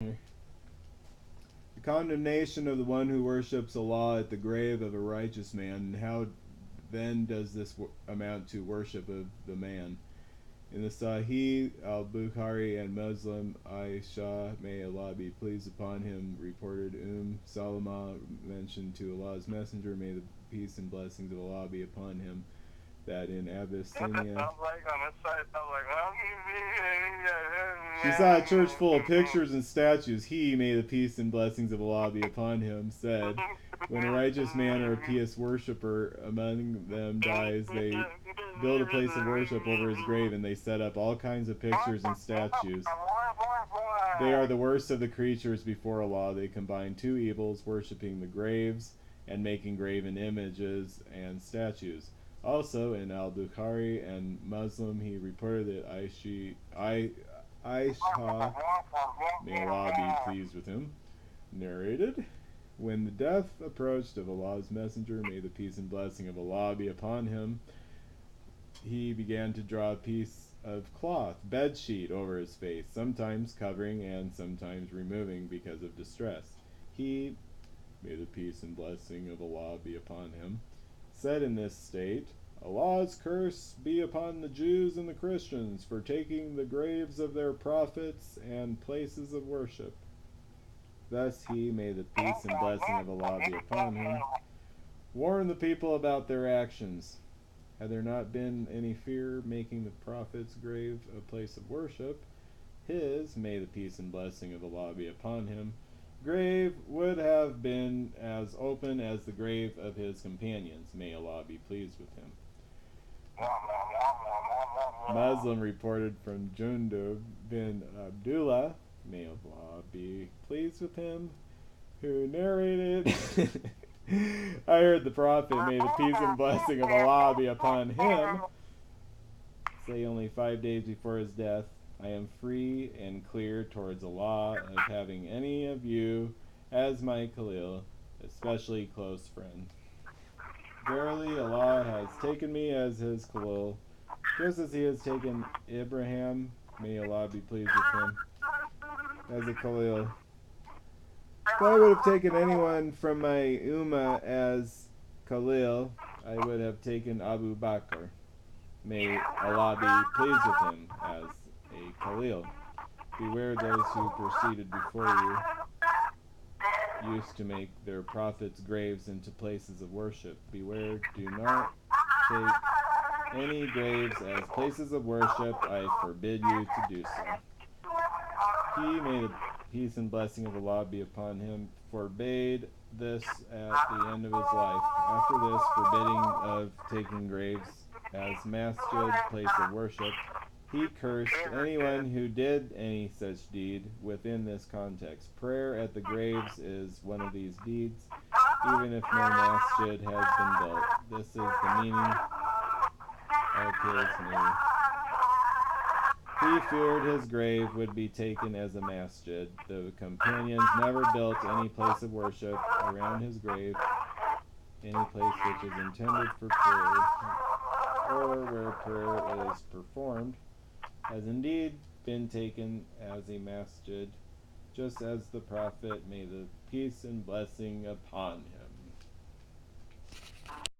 The condemnation of the one who worships Allah at the grave of a righteous man, and how then does this amount to worship of the man? In the Sahih al-Bukhari and Muslim, Aisha, may Allah be pleased upon him, reported Salama mentioned to Allah's Messenger, may the peace and blessings of Allah be upon him, that in Abyssinia she saw a church full of pictures and statues. He, may the peace and blessings of Allah be upon him, said, when a righteous man or a pious worshipper among them dies, they build a place of worship over his grave, and they set up all kinds of pictures and statues. They are the worst of the creatures before Allah. They combine two evils, worshipping the graves and making graven images and statues. Also, in al-Bukhari and Muslim, he reported that Aisha, may Allah be pleased with him, narrated, when the death approached of Allah's Messenger, may the peace and blessing of Allah be upon him, he began to draw a piece of cloth, bed sheet, over his face, sometimes covering and sometimes removing because of distress. He, may the peace and blessing of Allah be upon him, said in this state, Allah's curse be upon the Jews and the Christians for taking the graves of their prophets and places of worship. Thus he, may the peace and blessing of Allah be upon him, warned the people about their actions. Had there not been any fear making the prophet's grave a place of worship, his, may the peace and blessing of Allah be upon him, grave would have been as open as the grave of his companions. May Allah be pleased with him. Muslim reported from Jundub bin Abdullah, may Allah be pleased with him, who narrated, I heard the Prophet, may the peace and blessing of Allah be upon him, say only 5 days before his death, I am free and clear towards Allah of having any of you as my Khalil, especially close friend. Verily, Allah has taken me as his Khalil, just as he has taken Abraham, may Allah be pleased with him, as a Khalil. If I would have taken anyone from my Ummah as Khalil, I would have taken Abu Bakr. May Allah be pleased with him as a Khalil. Beware those who proceeded before you used to make their prophets' graves into places of worship. Beware, do not take any graves as places of worship. I forbid you to do so. He, may the peace and blessing of Allah be upon him, forbade this at the end of his life. After this forbidding of taking graves as masjid, place of worship, he cursed anyone who did any such deed within this context. Prayer at the graves is one of these deeds, even if no masjid has been built. This is the meaning of his name. He feared his grave would be taken as a masjid. The companions never built any place of worship around his grave, any place which is intended for prayer, or where prayer is performed, has indeed been taken as a masjid, just as the Prophet, may the peace and blessing upon him,